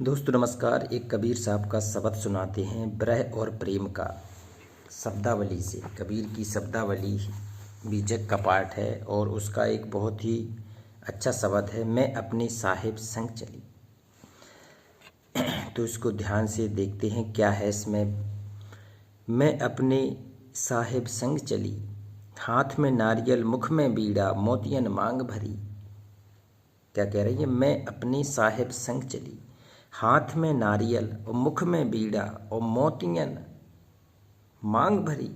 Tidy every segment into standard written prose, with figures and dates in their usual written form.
दोस्तों नमस्कार। एक कबीर साहब का शब्द सुनाते हैं ब्रह और प्रेम का, शब्दावली से। कबीर की शब्दावली बीजक का पाठ है और उसका एक बहुत ही अच्छा शब्द है, मैं अपने साहिब संग चली। तो इसको ध्यान से देखते हैं क्या है इसमें। मैं अपने साहिब संग चली, हाथ में नारियल मुख में बीड़ा, मोतियन मांग भरी। क्या कह रही है? मैं अपने साहिब संग चली, हाथ में नारियल और मुख में बीड़ा और मोतियन मांग भरी।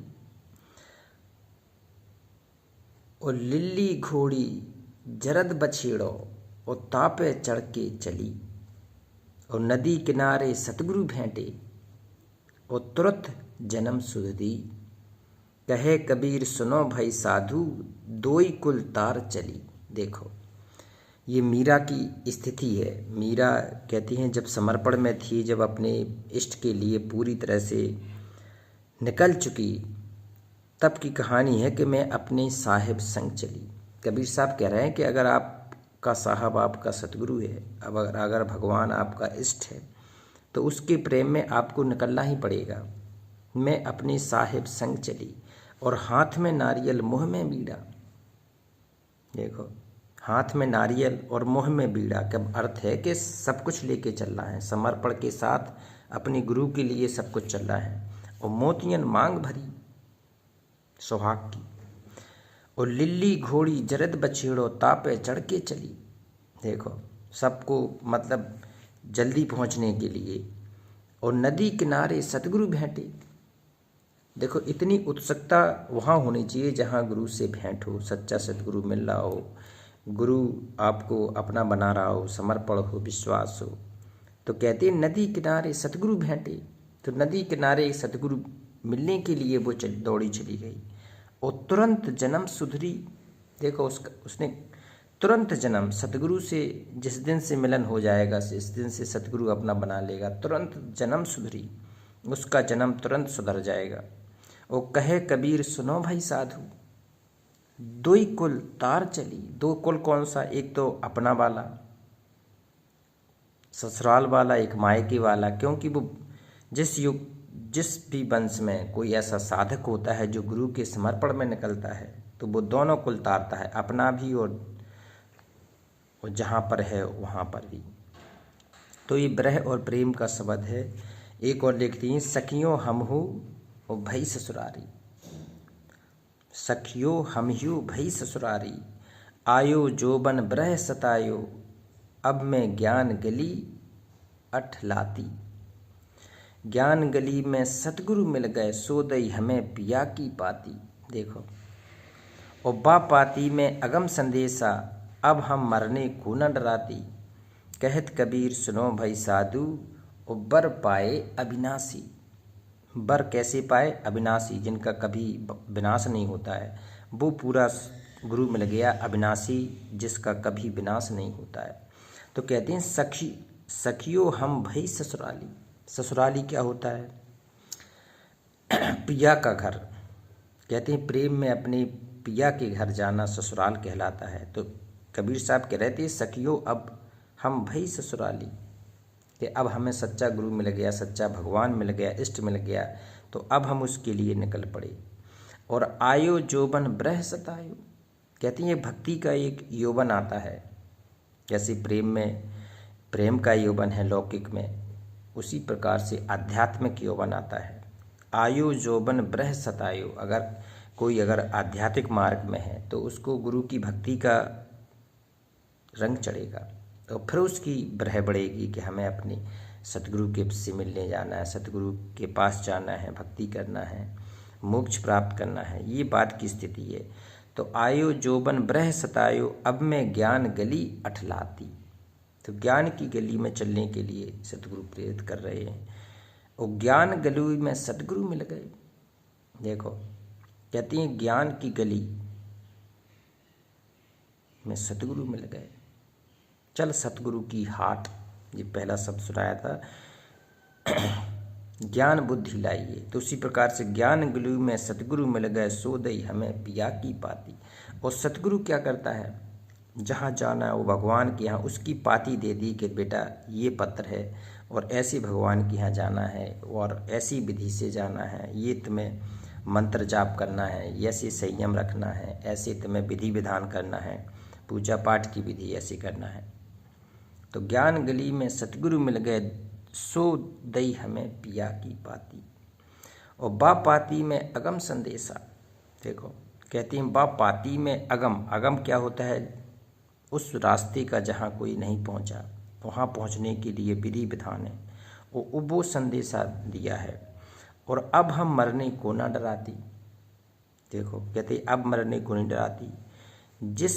और लिल्ली घोड़ी जरद बछेड़ो और तापे चढ़ के चली। और नदी किनारे सतगुरु भेंटे और तुरत जन्म सुधरी। कहे कबीर सुनो भाई साधु, दोई कुल तार चली। देखो, ये मीरा की स्थिति है। मीरा कहती हैं जब समर्पण में थी, जब अपने इष्ट के लिए पूरी तरह से निकल चुकी, तब की कहानी है कि मैं अपने साहिब संग चली। कबीर साहब कह रहे हैं कि अगर आपका साहब आपका सतगुरु है, अब अगर भगवान आपका इष्ट है, तो उसके प्रेम में आपको निकलना ही पड़ेगा। मैं अपने साहिब संग चली और हाथ में नारियल मुँह में बीड़ा। देखो, हाथ में नारियल और मुँह में बीड़ा का अर्थ है कि सब कुछ लेके चल रहा है, समर्पण के साथ अपने गुरु के लिए सब कुछ चल रहा है। और मोतियन मांग भरी, सुहाग की। और लिल्ली घोड़ी जरद बछेड़ो, तापे चढ़ के चली। देखो, सबको मतलब जल्दी पहुंचने के लिए। और नदी किनारे सतगुरु भेंटे। देखो, इतनी उत्सुकता वहाँ होनी चाहिए जहाँ गुरु से भेंट हो, सच्चा सतगुरु मिल रहा हो, गुरु आपको अपना बना रहा हो, समर्पण हो, विश्वास हो। तो कहते हैं नदी किनारे सतगुरु भेंटे। तो नदी किनारे सतगुरु मिलने के लिए वो दौड़ी चली गई और तुरंत जन्म सुधरी। देखो, उसने तुरंत जन्म, सतगुरु से जिस दिन से मिलन हो जाएगा, जिस दिन से सतगुरु अपना बना लेगा, तुरंत जन्म सुधरी, उसका जन्म तुरंत सुधर जाएगा। और कहे कबीर सुनो भाई साधु, दोई कुल तार चली। दो कुल कौन सा? एक तो अपना वाला ससुराल वाला, एक मायके वाला। क्योंकि वो जिस भी वंश में कोई ऐसा साधक होता है जो गुरु के समर्पण में निकलता है, तो वो दोनों कुल तारता है, अपना भी और जहाँ पर है वहाँ पर भी। तो ये ब्रह और प्रेम का शब्द है। एक और लिखती हैं, सखियों हम हो और भई ससुरारी। सखियो हमह्यू भई ससुरारी, आयो जोबन ब्रह सतायो, अब मैं ज्ञान गली अठलाती। ज्ञान गली में सतगुरु मिल गए, सो दई हमें पिया की पाती। देखो, और बा पाती में अगम संदेशा, अब हम मरने को न डराती। कहत कबीर सुनो भाई साधु, और बर पाए अविनाशी। बर कैसे पाए? अविनाशी, जिनका कभी विनाश नहीं होता है, वो पूरा गुरु मिल गया। अविनाशी, जिसका कभी विनाश नहीं होता है। तो कहते हैं सखियो हम भई ससुराली। ससुराली क्या होता है? पिया का घर। कहते हैं प्रेम में अपने पिया के घर जाना ससुराल कहलाता है। तो कबीर साहब कह रहे थे, सखियो अब हम भई ससुराली, कि अब हमें सच्चा गुरु मिल गया, सच्चा भगवान मिल गया, इष्ट मिल गया, तो अब हम उसके लिए निकल पड़े। और आयो जोबन ब्रह सतायो। कहती हैं भक्ति का एक यौवन आता है, जैसे प्रेम का यौवन है लौकिक में, उसी प्रकार से आध्यात्मिक यौवन आता है। आयो जोबन ब्रह सतायो। अगर आध्यात्मिक मार्ग में है तो उसको गुरु की भक्ति का रंग चढ़ेगा, तो फिर उसकी ब्रह बढ़ेगी कि हमें अपने सतगुरु के से मिलने जाना है, सतगुरु के पास जाना है, भक्ति करना है, मोक्ष प्राप्त करना है। ये बात की स्थिति है। तो आयो जोबन ब्रह सतायो, अब मैं ज्ञान गली अठलाती। तो ज्ञान की गली में चलने के लिए सतगुरु प्रेरित कर रहे हैं। और ज्ञान गली में सतगुरु मिल गए। देखो, कहती हैं ज्ञान की गली में सतगुरु मिल गए। चल सतगुरु की हाट, ये पहला शब्द सुनाया था। ज्ञान बुद्धि लाइए। तो उसी प्रकार से ज्ञान गली में सतगुरु मिल गए, सो दई हमें पिया की पाती। और सतगुरु क्या करता है? जहाँ जाना है वो भगवान के यहाँ, उसकी पाती दे दी कि बेटा ये पत्र है और ऐसे भगवान के यहाँ जाना है और ऐसी विधि से जाना है, ये तुम्हें मंत्र जाप करना है, ऐसे संयम रखना है, ऐसे तुम्हें विधि विधान करना है, पूजा पाठ की विधि ऐसे करना है। तो ज्ञान गली में सतगुरु मिल गए, सो दई हमें पिया की पाती। और बा पाती में अगम संदेशा। देखो कहती हैं बा पाती में अगम। अगम क्या होता है? उस रास्ते का जहाँ कोई नहीं पहुँचा, वहाँ पहुँचने के लिए विधि विधान है, वो संदेशा दिया है। और अब हम मरने को ना डराती। देखो कहते अब मरने को नहीं डराती, जिस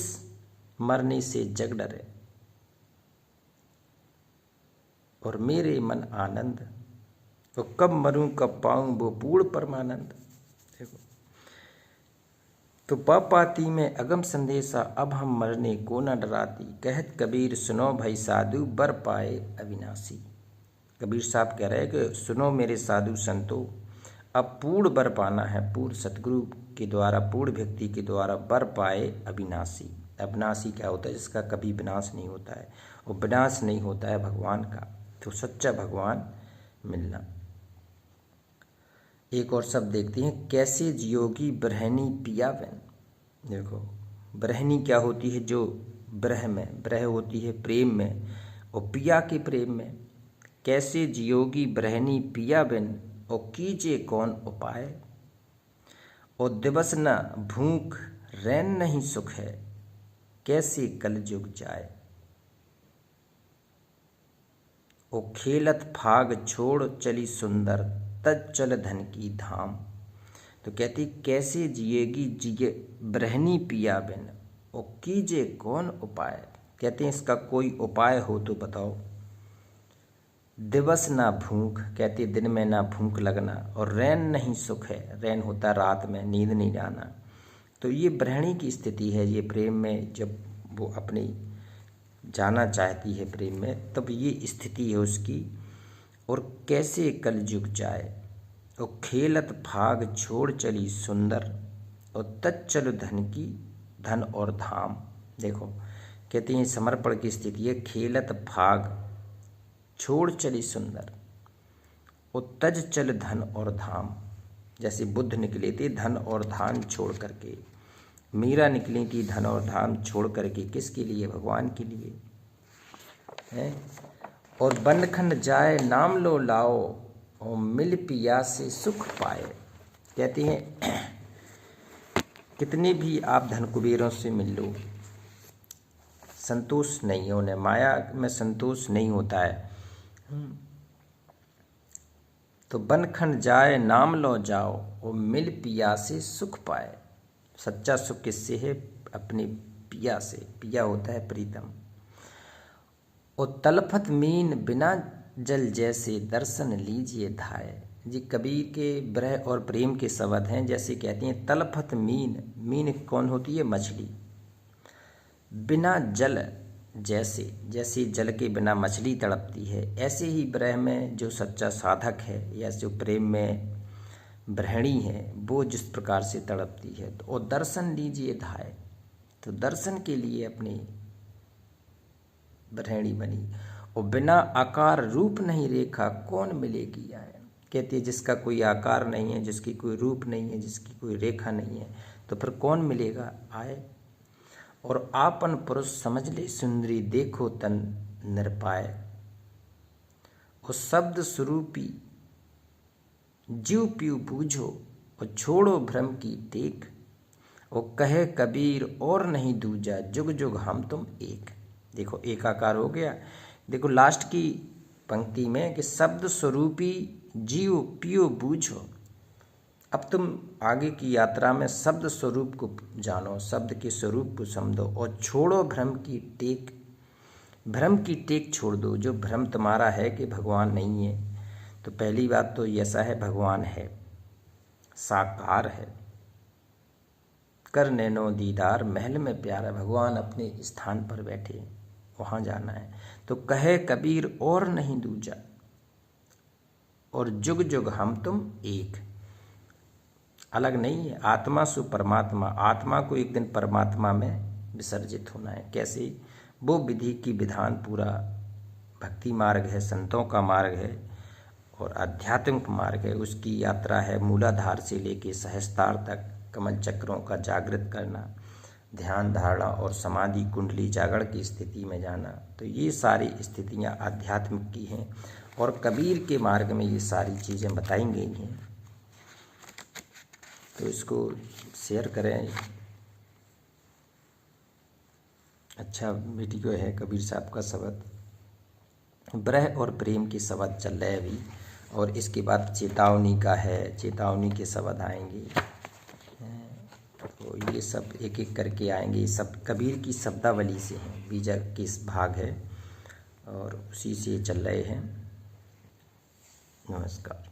मरने से जग डरे, और मेरे मन आनंद, तो कब मरूं कब पाऊं वो पूर्ण परमानंद। देखो तो पाती में अगम संदेशा, अब हम मरने को न डराती, कहत कबीर सुनो भाई साधु बर पाए अविनाशी। कबीर साहब कह रहे हैं कि सुनो मेरे साधु संतो, अब पूर्ण बर पाना है, पूर्ण सतगुरु के द्वारा, पूर्ण व्यक्ति के द्वारा बर पाए अविनाशी। अविनाशी क्या होता है? जिसका कभी विनाश नहीं होता है, और विनाश नहीं होता है भगवान का, तो सच्चा भगवान मिलना। एक और शब्द देखते हैं, कैसे जियोगी ब्रहनी पिया बिन। देखो ब्रहनी क्या होती है? जो ब्रह में, ब्रह होती है प्रेम में, और पिया के प्रेम में। कैसे जियोगी ब्रहनी पिया बिन, और कीजे कौन उपाय, और दिवस न भूख रैन नहीं सुख है, कैसे कल जुग जाए, ओ खेलत फाग छोड़ चली सुंदर, तज चल धन की धाम। तो कहती कैसे जिएगी जिए ब्रहनी पिया बिन, ओ कीजे कौन उपाय। कहते हैं इसका कोई उपाय हो तो बताओ। दिवस ना भूख, कहते दिन में ना भूख लगना, और रैन नहीं सुख है, रैन होता रात में, नींद नहीं आना। तो ये ब्रहणी की स्थिति है, ये प्रेम में जब वो अपनी जाना चाहती है प्रेम में, तब ये स्थिति है उसकी। और कैसे कल जुग जाए, और खेलत भाग छोड़ चली सुंदर, और तच्चल धन की धन और धाम। देखो कहते हैं समर्पण की स्थिति है, खेलत भाग छोड़ चली सुंदर, और तज चल धन और धाम। जैसे बुद्ध निकले थे धन और धाम छोड़ करके, मीरा निकली थी धन और धाम छोड़ करके, किसके लिए? भगवान के लिए है। और बनखंड जाए नाम लो लाओ, और मिल पिया से सुख पाए। कहते हैं कितने भी आप धन कुबेरों से मिल लो, संतोष नहीं होने, माया में संतोष नहीं होता है। तो बनखंड जाए नाम लो जाओ, और मिल पिया से सुख पाए। सच्चा सुख किससे है? अपने पिया से। पिया होता है प्रीतम। और तलफत मीन बिना जल जैसे, दर्शन लीजिए धाय। जी कबीर के ब्रह और प्रेम के शब्द हैं। जैसे कहती हैं तलफत मीन, मीन कौन होती है? मछली। बिना जल जैसे, जैसे जल के बिना मछली तड़पती है, ऐसे ही ब्रह में जो सच्चा साधक है या जो प्रेम में ब्रहणी है, वो जिस प्रकार से तड़पती है। तो और दर्शन लीजिए धाय, तो दर्शन के लिए अपनी ब्रहणी बनी। और बिना आकार रूप नहीं रेखा, कौन मिलेगी आए। कहती है जिसका कोई आकार नहीं है, जिसकी कोई रूप नहीं है, जिसकी कोई रेखा नहीं है, तो फिर कौन मिलेगा आए। और आपन पुरुष समझ ले सुंदरी, देखो तन निरपाय। और शब्द स्वरूपी जीव पीव बूझो, और छोड़ो भ्रम की टेक। और कहे कबीर और नहीं दूजा, जुग जुग हम तुम एक। देखो एकाकार हो गया। देखो लास्ट की पंक्ति में कि शब्द स्वरूपी जीव पियो बूझो। अब तुम आगे की यात्रा में शब्द स्वरूप को जानो, शब्द के स्वरूप को समझो, और छोड़ो भ्रम की टेक। भ्रम की टेक छोड़ दो। जो भ्रम तुम्हारा है कि भगवान नहीं है, तो पहली बात तो ऐसा है भगवान है, साकार है। कर नैनो दीदार महल में प्यारा, भगवान अपने स्थान पर बैठे, वहाँ जाना है। तो कहे कबीर और नहीं दूजा, और जुग जुग हम तुम एक। अलग नहीं है। आत्मा सु परमात्मा, आत्मा को एक दिन परमात्मा में विसर्जित होना है। कैसे? वो विधि की विधान पूरा भक्ति मार्ग है, संतों का मार्ग है और आध्यात्मिक मार्ग है। उसकी यात्रा है मूलाधार से लेके सहस्त्रार तक कमल चक्रों का जागृत करना, ध्यान, धारणा और समाधि कुंडली जागरण की स्थिति में जाना। तो ये सारी स्थितियाँ आध्यात्मिक की हैं और कबीर के मार्ग में ये सारी चीज़ें बताई गई हैं। तो इसको शेयर करें। अच्छा वीडियो है कबीर साहब का शब्द। ब्रह और प्रेम के शब्द चल रहे अभी, और इसके बाद चेतावनी का है, चेतावनी के शब्द आएंगे। तो ये सब एक एक करके आएंगे। सब कबीर की शब्दावली से हैं, बीजक के भाग है और उसी से चल रहे हैं। नमस्कार।